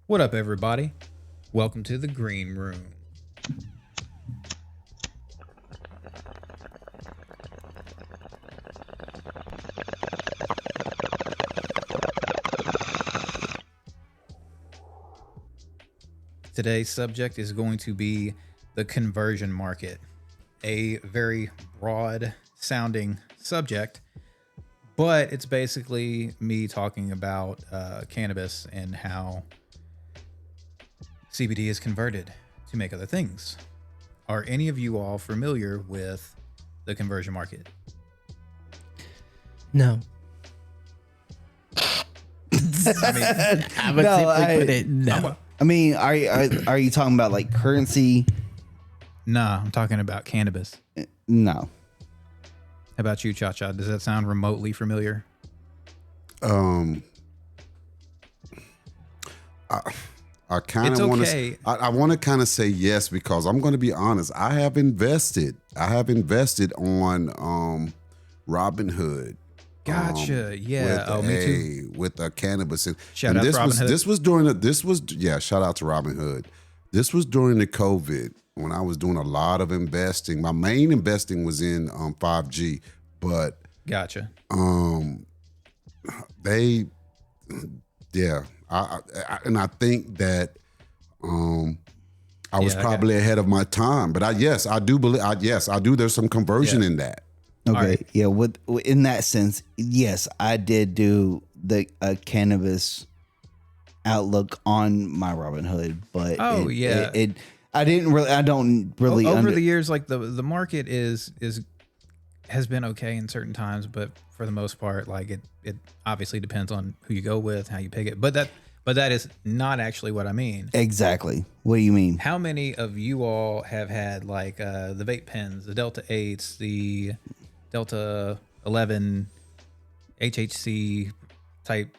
What up, everybody? Welcome to the Green Room. Today's subject is going to be the conversion market, a very broad sounding subject, but it's basically me talking about cannabis and how CBD is converted to make other things. Are any of you all familiar with the conversion market? No. I mean, I would simply put it no. I mean, are you talking about like currency? nah, I'm talking about cannabis. No. How about you, Cha Cha? Does that sound remotely familiar? I kind It's of want okay. to. I want to kind of say yes because I'm going to be honest. I have invested. On Robinhood. Gotcha. Yeah. With Me too. With a cannabis. Shout out to Robinhood. Shout out to Robinhood. This was during the COVID when I was doing a lot of investing. My main investing was in 5G, but Gotcha. I think that I was probably ahead of my time, but I do believe I do. There's some conversion in that. Okay. right. Yeah. In that sense, yes, I did do the cannabis outlook on my Robinhood, but I don't really over the years, like the market has been okay in certain times, but for the most part, like it obviously depends on who you go with, how you pick it. But that is not actually what I mean. Exactly. What do you mean? How many of you all have had like the vape pens, the Delta 8s, the Delta 11 HHC type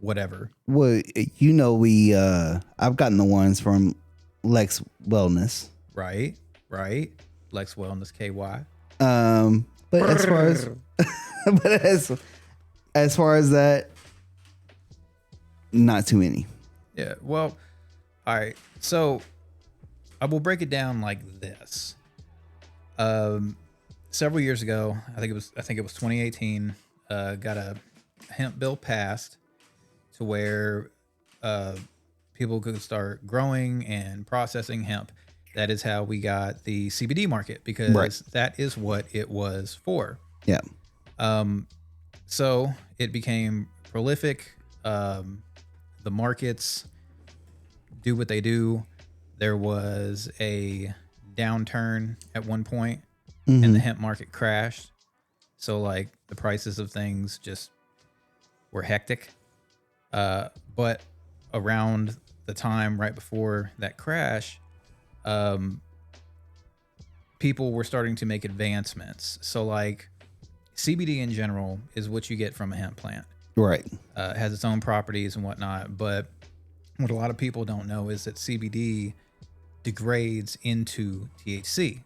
whatever? Well, I've gotten the ones from Lex Wellness. Right. Lex Wellness KY. But as far as as far as that, not too many. Yeah. Well, all right. So I will break it down like this. Several years ago, I think it was 2018, got a hemp bill passed to where people could start growing and processing hemp. That is how we got the CBD market, because that is what it was for. Yeah. So it became prolific. The markets do what they do. There was a downturn at one point, and the hemp market crashed. So like the prices of things just were hectic. But around the time right before that crash, people were starting to make advancements. So like CBD in general is what you get from a hemp plant. Right. It has its own properties and whatnot. But what a lot of people don't know is that CBD degrades into THC.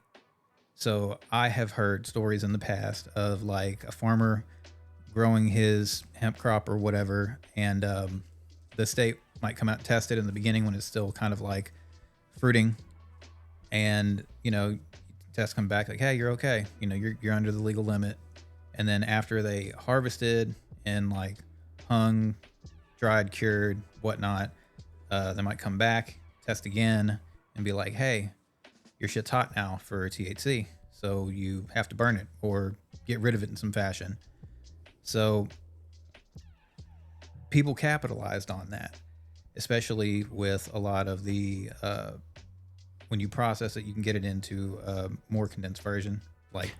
So I have heard stories in the past of like a farmer growing his hemp crop or whatever, and the state might come out and test it in the beginning when it's still kind of like fruiting, and tests come back like, hey, you're okay, you're under the legal limit. And then after they harvested and like hung, dried, cured, whatnot, they might come back, test again, and be like, hey, your shit's hot now for THC, so you have to burn it or get rid of it in some fashion. So people capitalized on that, especially with a lot of the when you process it, you can get it into a more condensed version, like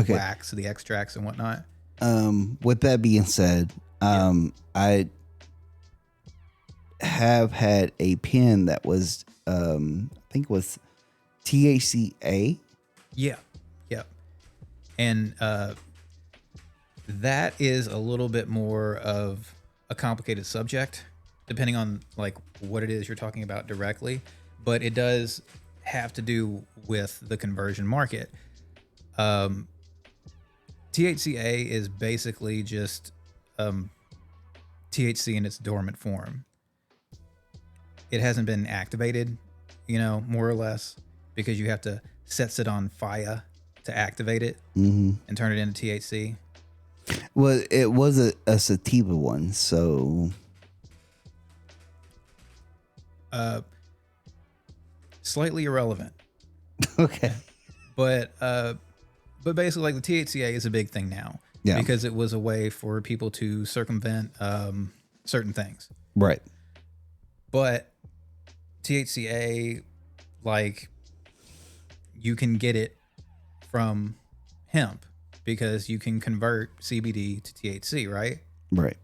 wax, the extracts and whatnot. With that being said, I have had a pen that was I think it was THCA. Yeah. And that is a little bit more of a complicated subject, depending on like what it is you're talking about directly, but it does have to do with the conversion market. THCA is basically just THC in its dormant form. It hasn't been activated, more or less, because you have to set it on fire to activate it and turn it into THC. Well, it was a sativa one, so Slightly irrelevant. okay. But basically, like, the THCA is a big thing now, because it was a way for people to circumvent certain things. Right. But THCA, like, you can get it from hemp because you can convert CBD to THC, right? Right.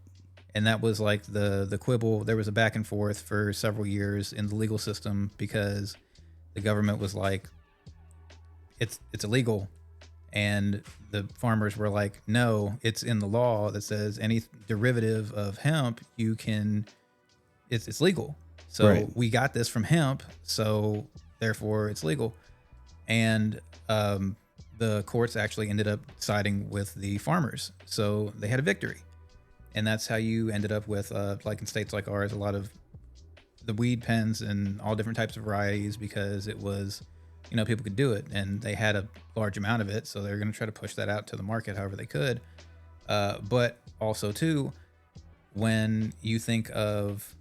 And that was like the quibble. There was a back and forth for several years in the legal system because the government was like, it's illegal. And the farmers were like, no, it's in the law that says any derivative of hemp, it's legal. So we got this from hemp, so therefore it's legal. And the courts actually ended up siding with the farmers. So they had a victory. And that's how you ended up with, like in states like ours, a lot of the weed pens and all different types of varieties, because it was, people could do it and they had a large amount of it. So they're going to try to push that out to the market however they could. But also too, when you think of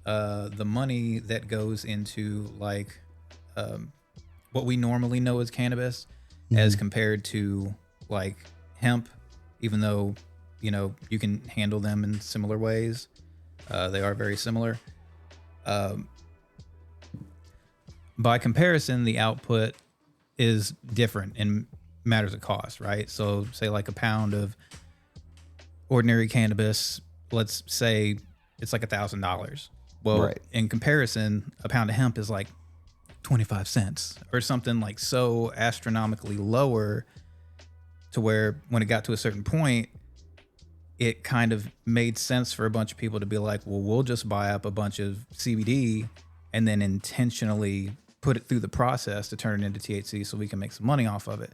the money that goes into like what we normally know as cannabis as compared to like hemp, even though, you can handle them in similar ways. They are very similar. By comparison, the output is different in matters of cost, right? So say like a pound of ordinary cannabis, let's say it's like $1,000. Well, in comparison, a pound of hemp is like 25 cents or something, like so astronomically lower, to where when it got to a certain point, it kind of made sense for a bunch of people to be like, well, we'll just buy up a bunch of CBD and then intentionally put it through the process to turn it into THC so we can make some money off of it.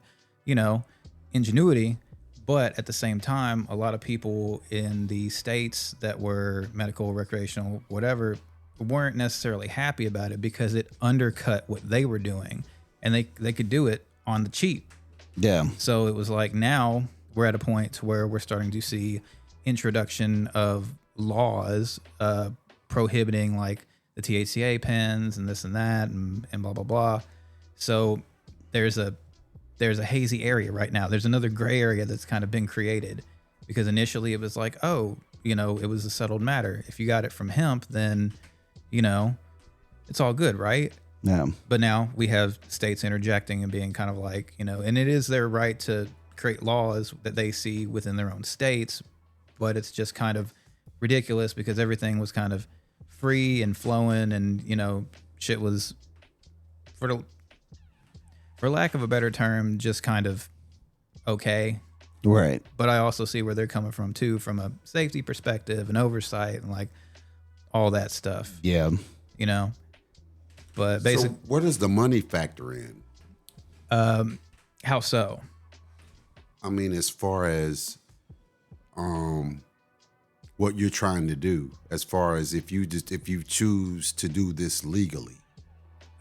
Ingenuity. But at the same time, a lot of people in the states that were medical, recreational, whatever, weren't necessarily happy about it because it undercut what they were doing, and they could do it on the cheap. Yeah. So it was like, now we're at a point to where we're starting to see introduction of laws prohibiting like the THCA pens and this and that and blah, blah, blah. So there's a hazy area right now. There's another gray area that's kind of been created because initially it was like, oh, it was a settled matter. If you got it from hemp, then, it's all good, right? Yeah. But now we have states interjecting and being kind of like, and it is their right to create laws that they see within their own states, but it's just kind of ridiculous because everything was kind of free and flowing, and shit was, for lack of a better term, just kind of okay. Right. But I also see where they're coming from too, from a safety perspective and oversight and like all that stuff. Yeah. But basically, so what does the money factor in? How so? I mean, as far as what you're trying to do, as far as if you choose to do this legally.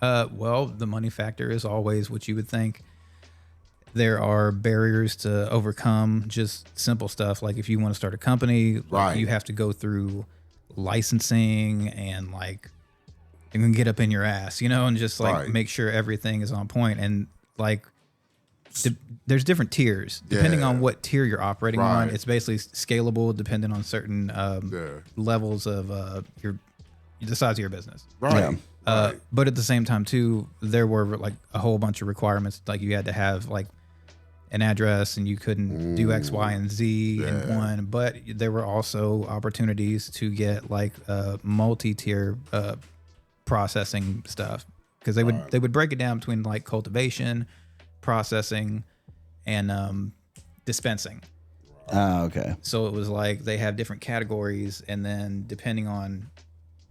Well, the money factor is always what you would think. There are barriers to overcome, just simple stuff. Like if you want to start a company, right, you have to go through licensing and like you can get up in your ass, and just like make sure everything is on point. And like there's different tiers depending on what tier you're operating on. It's basically scalable depending on certain levels of the size of your business. Right. But at the same time too, there were like a whole bunch of requirements. Like you had to have like an address and you couldn't do X, Y, and Z in one. But there were also opportunities to get like multi-tier processing stuff, because they would break it down between like cultivation, processing, and dispensing. Okay. So it was like they have different categories, and then depending on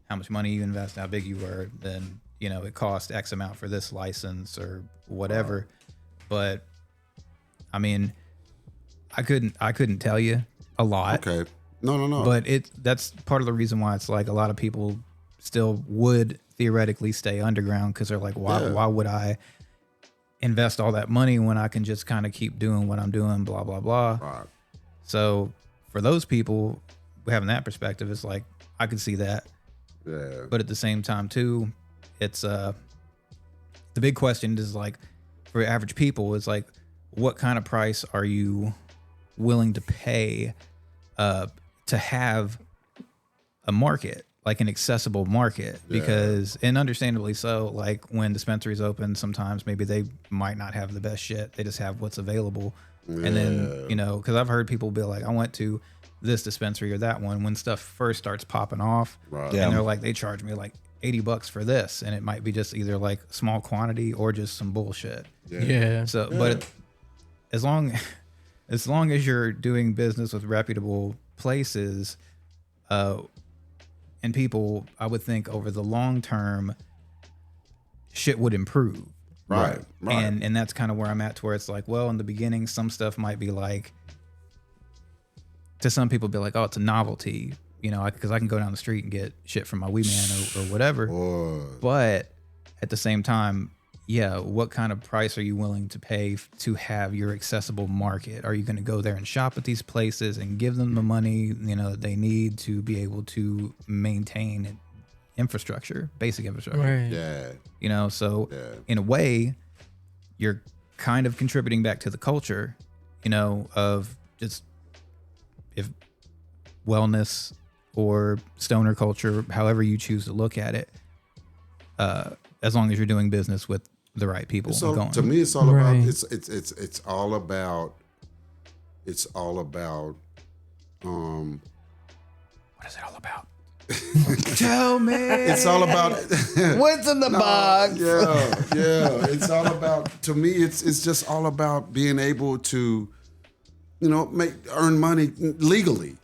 how much money you invest, how big you were, then it cost X amount for this license or whatever. But I mean, I couldn't tell you a lot. Okay. No. But that's part of the reason why it's like a lot of people still would theoretically stay underground, because they're like, why would I invest all that money when I can just kind of keep doing what I'm doing, blah, blah, blah. Right. So for those people having that perspective, it's like, I could see that. Yeah. But at the same time too, it's the big question is like, for average people, is like, what kind of price are you willing to pay to have a market, like an accessible market? Because, and understandably so, like when dispensaries open, sometimes maybe they might not have the best shit. They just have what's available. And then, you know, because I've heard people be like, I went to this dispensary or that one when stuff first starts popping off. Right. And they're like, they charge me like $80 for this. And it might be just either like small quantity or just some bullshit. Yeah. So, but as long as you're doing business with reputable places, and people, I would think over the long term, shit would improve. Right. And that's kind of where I'm at, to where it's like, well, in the beginning, some stuff might be like, to some people be like, oh, it's a novelty, you know, because I can go down the street and get shit from my wee man or whatever. But at the same time, yeah, what kind of price are you willing to pay to have your accessible market? Are you going to go there and shop at these places and give them the money, you know, that they need to be able to maintain infrastructure, basic infrastructure? Right. Yeah. You know, so in a way, you're kind of contributing back to the culture, you know, of just if wellness or stoner culture, however you choose to look at it, as long as you're doing business with the right people. To me, it's all about it's all about what is it all about? Tell me. It's all about what's in the box. Yeah. It's all about, to me, it's just all about being able to, you know, earn money legally.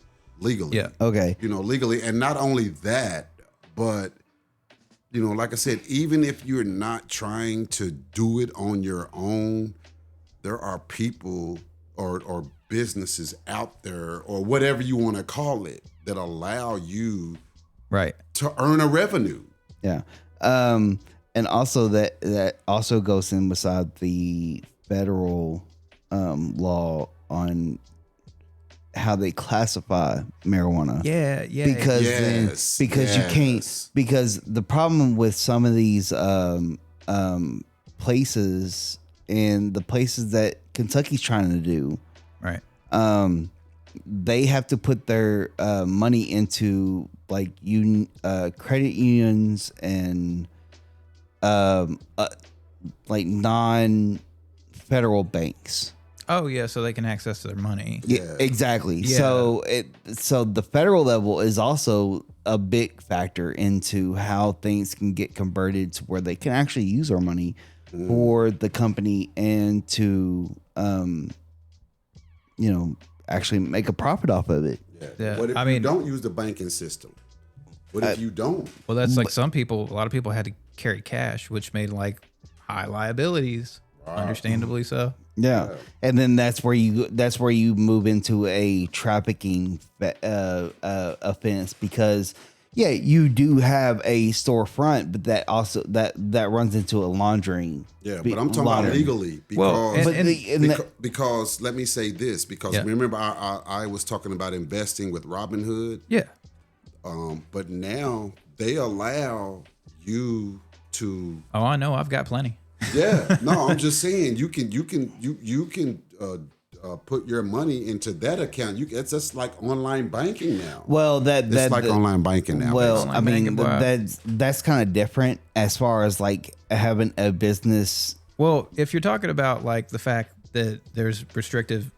Yeah. Okay. You know, legally. And not only that, but, you know, like I said, even if you're not trying to do it on your own, there are people or businesses out there, or whatever you want to call it, that allow you to earn a revenue. Yeah. And also that also goes in beside the federal law on how they classify marijuana. Yeah. Because you can't, because the problem with some of these places, and the places that Kentucky's trying to do, right. They have to put their money into like credit unions and like non-federal banks. Oh yeah, so they can access their money. Yeah, exactly. Yeah. So the federal level is also a big factor into how things can get converted to where they can actually use our money for the company and to you know, actually make a profit off of it. Yeah. What if you don't use the banking system? What if you don't? Well, that's like a lot of people had to carry cash, which made like high liabilities, understandably so. Yeah. And then that's where you move into a trafficking offense, because you do have a storefront, but that also that runs into a laundering. Yeah, but I'm talking about legally, because because let me say this, because remember I was talking about investing with Robinhood. Yeah. But now they allow you to. Oh, I know. I've got plenty. Yeah, no, I'm just saying you can put your money into that account. It's just like online banking now. Well, it's like online banking now. Well, online I mean, banking, that's kind of different as far as like having a business. Well, if you're talking about like the fact that there's restrictive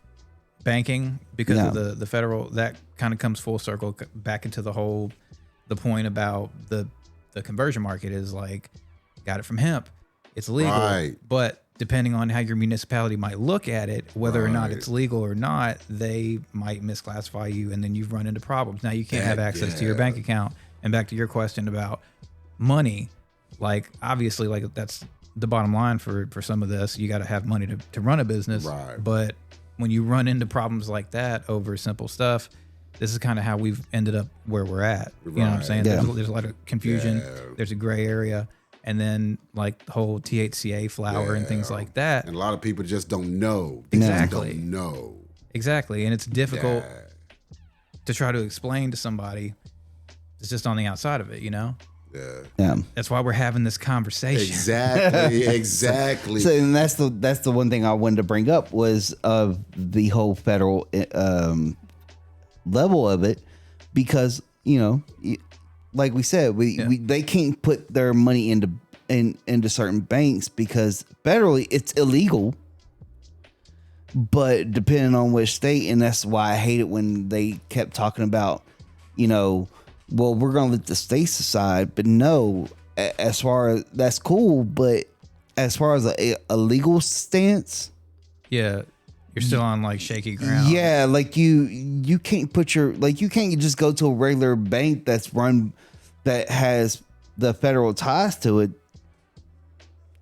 banking because of the federal, that kind of comes full circle back into the point about the conversion market is like, got it from hemp. It's legal, but depending on how your municipality might look at it, whether or not it's legal or not, they might misclassify you, and then you've run into problems. Now you can't have access to your bank account. And back to your question about money, like obviously, like that's the bottom line for some of this. You got to have money to run a business, but when you run into problems like that over simple stuff, this is kind of how we've ended up where we're at. You know what I'm saying? Yeah. There's a lot of confusion. There's a gray area. And then like the whole THCA flower and things like that. And a lot of people just don't know. They Exactly. just don't know. Exactly. And it's difficult to try to explain to somebody that's just on the outside of it, you know? Yeah. That's why we're having this conversation. Exactly. So, and that's the one thing I wanted to bring up was of the whole federal level of it, because like we said, they can't put their money into certain banks because federally it's illegal. But depending on which state, and that's why I hate it when they kept talking about, well, we're going to let the states decide. But no, as far as that's cool, but as far as a legal stance, yeah, you're still on like shaky ground. yeah, like you can't put you can't just go to a regular bank that has the federal ties to it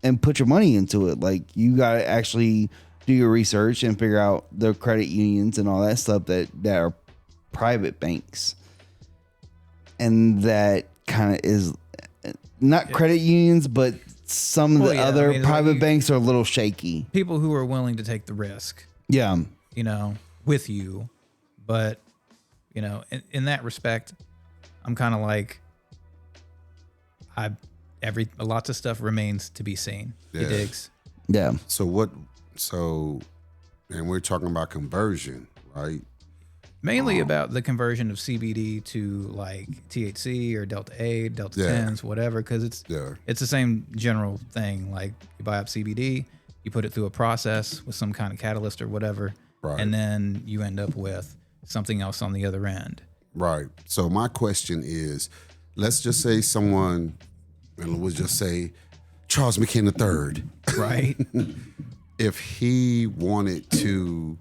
and put your money into it. Like you got to actually do your research and figure out the credit unions and all that stuff that are private banks. And that kind of is not credit unions, but some of the other private banks are a little shaky. People who are willing to take the risk. Yeah. With you. But, in that respect, I'm kind of like, lots of stuff remains to be seen. Yeah. He digs. Yeah. And we're talking about conversion, right? Mainly about the conversion of CBD to like THC or Delta 8, Delta 10s, whatever, because it's the same general thing. Like you buy up CBD, you put it through a process with some kind of catalyst or whatever, and then you end up with something else on the other end. Right. So my question is, let's just say someone, and we'll just say Charles McKen III. Right. If he wanted to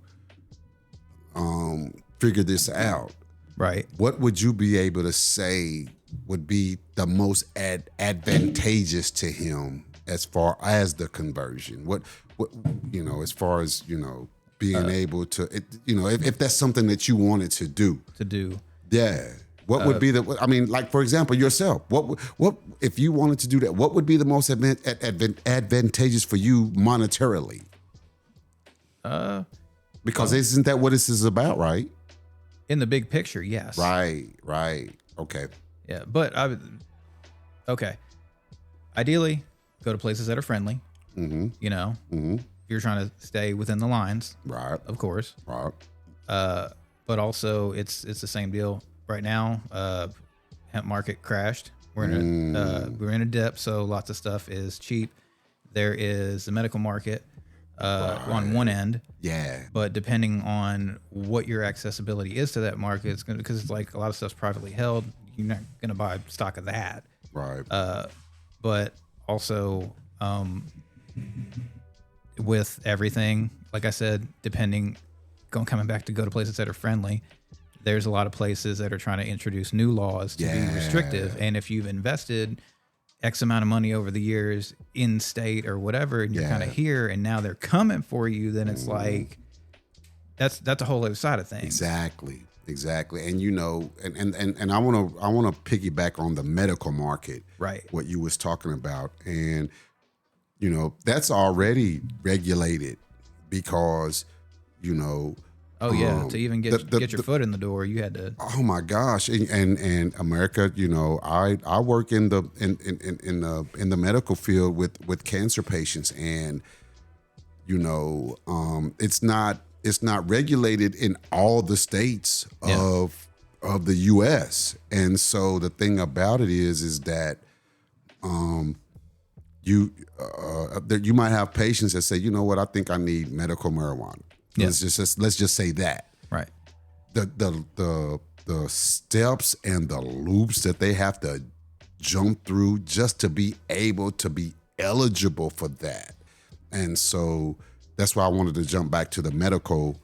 figure this out, right, what would you be able to say would be the most advantageous to him as far as the conversion? What as far as being able to, if that's something that you wanted to do. Yeah. What would be like, for example, yourself, what if you wanted to do that, what would be the most advantageous for you monetarily? Because isn't that what this is about, right? In the big picture, yes. Right. Okay. Yeah, but ideally, go to places that are friendly. Mm-hmm. If you're trying to stay within the lines, right? Of course, right. But also, it's the same deal right now. Hemp market crashed. We're in a dip, so lots of stuff is cheap. There is the medical market on one end. Yeah. But depending on what your accessibility is to that market, it's because it's like a lot of stuff's privately held. You're not going to buy stock of that. Right. But also, with everything, like I said, coming back to go to places that are friendly, there's a lot of places that are trying to introduce new laws to be restrictive. And if you've invested X amount of money over the years in state or whatever, and you're kind of here and now they're coming for you, then it's like, that's a whole other side of things. Exactly. And and I want to piggyback on the medical market, right? What you was talking about, and that's already regulated because to even get your foot in the door, you had to. Oh my gosh! And America, I work in the medical field with cancer patients, and it's not regulated in all the states of the U.S. And so the thing about it is that you might have patients that say, you know what, I think I need medical marijuana. Yeah. Let's just say that. Right. The steps and the loops that they have to jump through just to be able to be eligible for that. And so that's why I wanted to jump back to the medical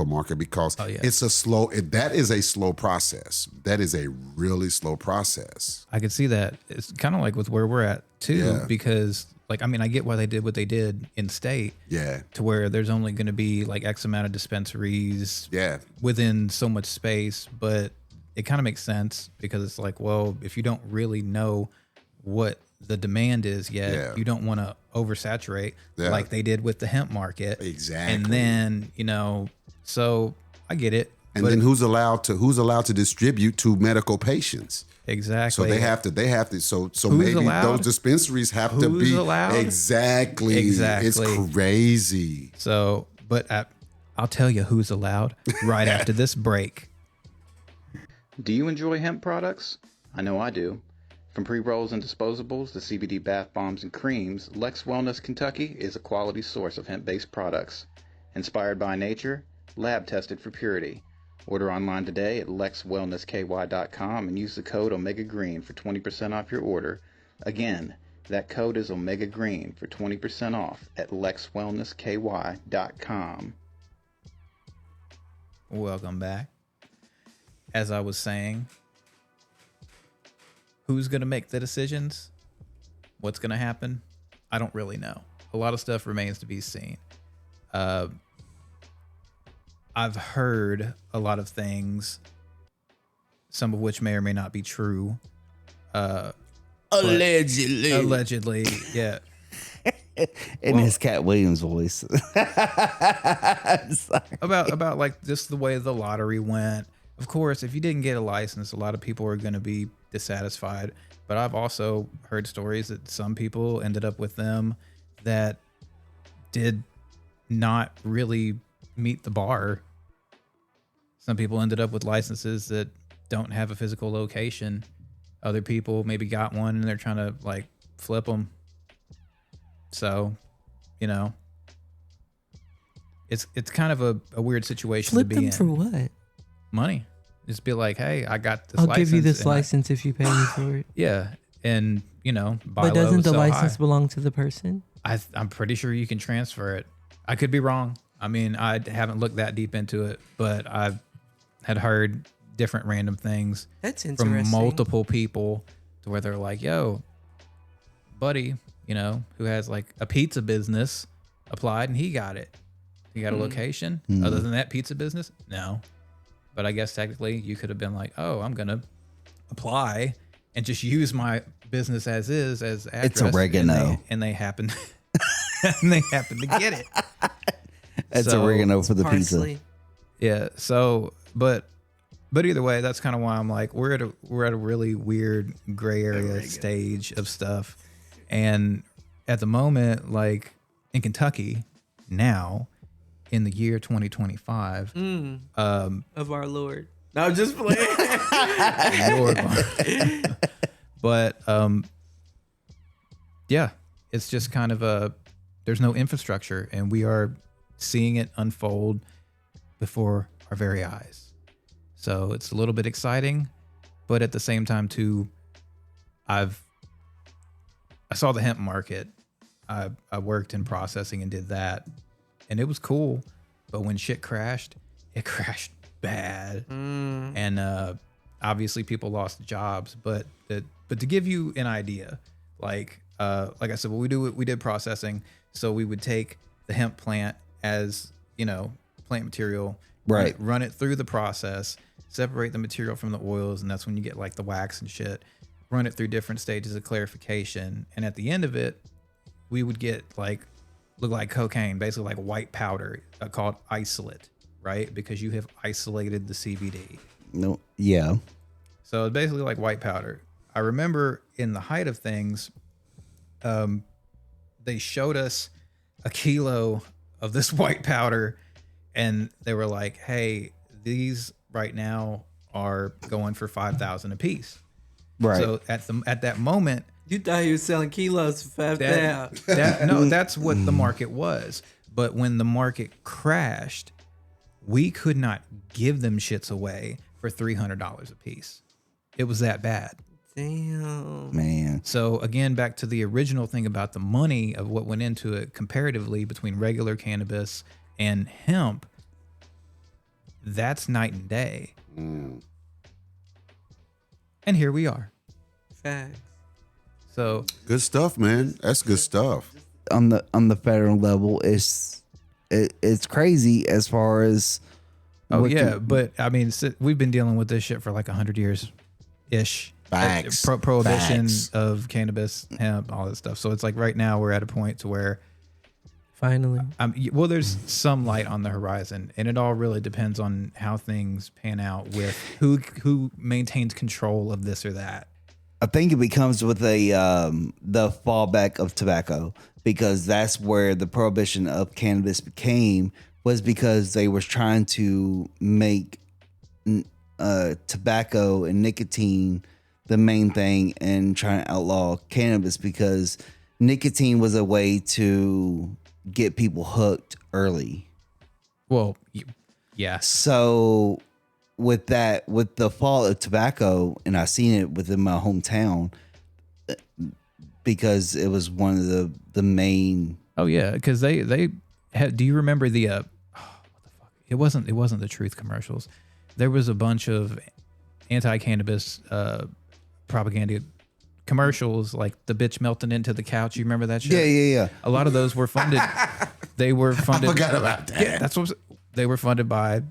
market, because it's that is a slow process. That is a really slow process. I could see that. It's kind of like with where we're at too, because like, I mean, I get why they did what they did in state. Yeah. To where there's only going to be like X amount of dispensaries. Yeah. Within so much space, but it kind of makes sense because it's like, well, if you don't really know what the demand is yet, you don't want to oversaturate like they did with the hemp market. Exactly. And then, so I get it. And then who's allowed to distribute to medical patients? Exactly. So they have to. So who's maybe allowed? those dispensaries have to Who's be allowed? Exactly. It's crazy. So, but I'll tell you who's allowed right after this break. Do you enjoy hemp products? I know I do. From pre-rolls and disposables to CBD bath bombs and creams, Lex Wellness Kentucky is a quality source of hemp-based products. Inspired by nature, lab tested for purity. Order online today at lexwellnessky.com and use the code Omega Green for 20% off your order. Again, that code is Omega Green for 20% off at lexwellnessky.com. Welcome back. As I was saying, who's going to make the decisions? What's going to happen? I don't really know. A lot of stuff remains to be seen. I've heard a lot of things, some of which may or may not be true. Allegedly, yeah. In his Cat Williams voice. about like just the way the lottery went. Of course, if you didn't get a license, a lot of people are going to be dissatisfied. But I've also heard stories that some people ended up with them that did not really meet the bar. Some people ended up with licenses that don't have a physical location. Other people maybe got one and they're trying to like flip them. So, it's kind of a weird situation Flip to be them in. for what? Money. Just be like, hey, I got this I'll license. give you this license if you pay me for it. Yeah. And, buy But doesn't low, the sell license high. belong to the person? I'm pretty sure you can transfer it. I could be wrong. I mean, I haven't looked that deep into it, but I've had heard different random things That's interesting. from multiple people to where they're like, yo, buddy, who has like a pizza business applied and he got it. He got a location. Other than that pizza business? No. But I guess technically you could have been like, oh, I'm going to apply and just use my business as is, as address. It's oregano. And they happen and they happen to get it. That's So, oregano for the Parsley. pizza. Yeah. So, but either way, that's kind of why I'm like, we're at a really weird gray area stage of stuff. And at the moment, like in Kentucky now, in the year 2025, Of our Lord. No, I'm just playing. but yeah, it's just kind of there's no infrastructure, and we are seeing it unfold before our very eyes. So it's a little bit exciting, but at the same time too, I saw the hemp market. I worked in processing and did that, and it was cool. But when shit crashed, it crashed bad, and obviously people lost jobs. But to give you an idea, like I said, what we did processing. So we would take the hemp plant as plant material, Right. Run it through the process, separate the material from the oils, and that's when you get like the wax and shit. Run it through different stages of clarification, and at the end of it, we would get look like cocaine, basically like white powder called isolate, right? Because you have isolated the CBD. No, yeah. So it's basically like white powder. I remember in the height of things, they showed us a kilo of this white powder, and they were like, hey, these right now are going for $5,000 a piece. Right. So at that moment, You thought he was selling kilos for $5,000. no, that's what the market was. But when the market crashed, we could not give them shits away for $300 a piece. It was that bad. Damn. Man. So again, back to the original thing about the money of what went into it comparatively between regular cannabis and hemp, that's night and day. And here we are. Facts. So Good stuff, man. That's good stuff. On the federal level, it's crazy as far as. oh what yeah, the- but I mean, we've been dealing with this shit for like 100 years ish. Facts. Prohibition Facts. of cannabis, hemp, all that stuff. So it's like right now we're at a point to where Finally. well, there's some light on the horizon, and it all really depends on how things pan out with who maintains control of this or that. I think it becomes with the fallback of tobacco, because that's where the prohibition of cannabis was because they were trying to make tobacco and nicotine the main thing and trying to outlaw cannabis because nicotine was a way to get people hooked early. Well, yeah. So with the fall of tobacco, and I seen it within my hometown because it was one of the main. Oh yeah, because they had. Do you remember the? What the fuck? It wasn't the Truth commercials. There was a bunch of anti-cannabis propaganda commercials, like the bitch melting into the couch. You remember that shit? Yeah. A lot of those were funded. They were funded. I forgot about that. Yeah, that's what they were funded by.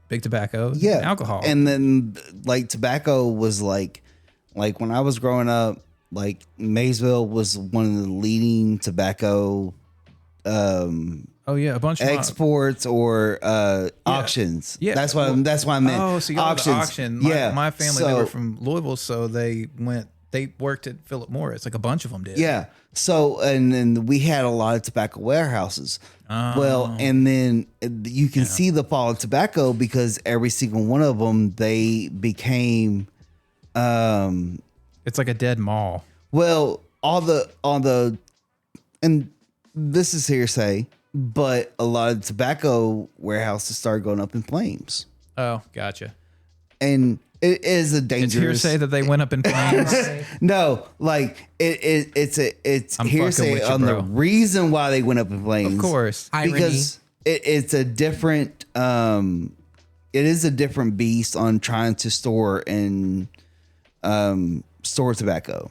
Big tobacco, Yeah, and alcohol. and then like tobacco was like when I was growing up, like Maysville was one of the leading tobacco oh yeah, a bunch of exports or auctions. Yeah. that's what I meant. Oh, so you got the auction. My family, they So- were from Louisville, so they worked at Philip Morris. Like a bunch of them did. Yeah. So, and then we had a lot of tobacco warehouses. Oh. Well, and then you can see the fall of tobacco because every single one of them, they became, It's like a dead mall. well, all the, and this is hearsay, but a lot of tobacco warehouses started going up in flames. Oh, gotcha. And it is a It's dangerous. hearsay that they went up in flames. No, like it's I'm fucking hearsay with you, on the bro. reason why they went up in flames. Of course. Irony. Because it's a different it is a different beast on trying to store and store tobacco.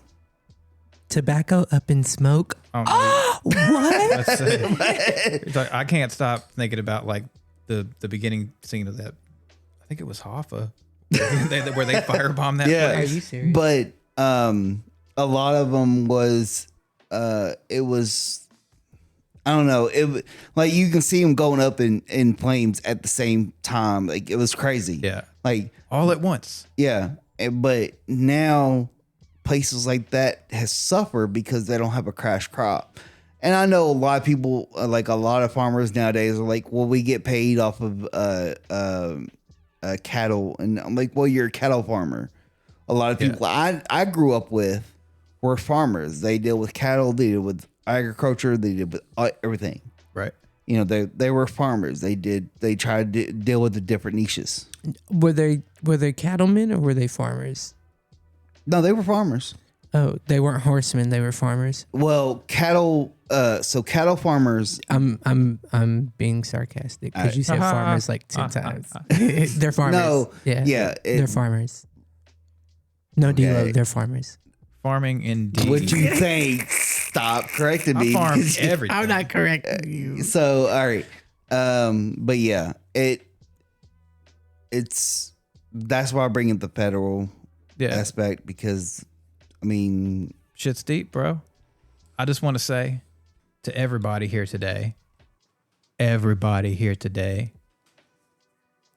Tobacco up in smoke. Oh, What? that's, it's like, I can't stop thinking about like the beginning scene of that. I think it was Hoffa, where they firebombed that Yeah. Are place. you serious? But a lot of them was it was, I don't know, it like you can see them going up in flames at the same time. Like it was crazy. Yeah. Like All at once. yeah, but now places like that has suffered because they don't have a crash crop. And I know a lot of people, like a lot of farmers nowadays, are like, "Well, we get paid off of cattle," and I'm like, "Well, you're a cattle farmer." A lot of people I grew up with were farmers. They deal with cattle, they deal with agriculture, they did with everything. Right. You know, they were farmers. They tried to deal with the different niches. Were they cattlemen or were they farmers? No, they were farmers. Oh, they weren't horsemen. They were farmers. Well, cattle. So cattle farmers. I'm being sarcastic because you said farmers like 10 times. They're farmers. No, yeah, they're farmers. No deal. They're farmers. Farming indeed. What you think? Stop correcting I me. farm everything. I'm not correcting you. So all right, but yeah, it's that's why I bring in the federal aspect because I mean Shit's deep, bro. I just want to say to everybody here today,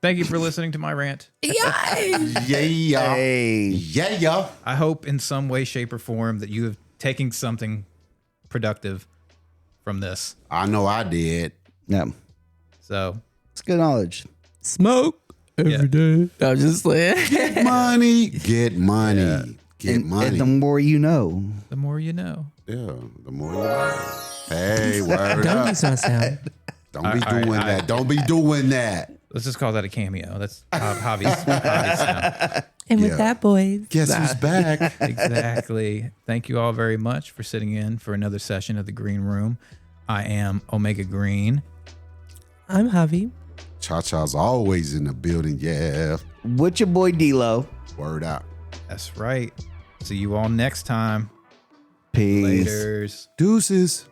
thank you for listening to my rant. Yeah. hey, Yeah. I hope in some way, shape, or form that you have taken something productive from this. I know I did. yeah, So it's good knowledge. Smoke every day. I was just like, Get money. Get money. Get And money. the more you know. the more you know. Yeah, the more you know. Hey, word don't up. use my sound. Don't be All right, doing that. Don't be doing that. Let's just call that a cameo. That's Javi's sound. And Yeah. with that, boys, Guess who's back? Exactly. Thank you all very much for sitting in for another session of the Green Room. I am Omega Green. I'm Javi. Cha-Cha's always in the building. Yeah. With your boy D-Lo. Word out. That's right. See you all next time. Peace. Laters. Deuces.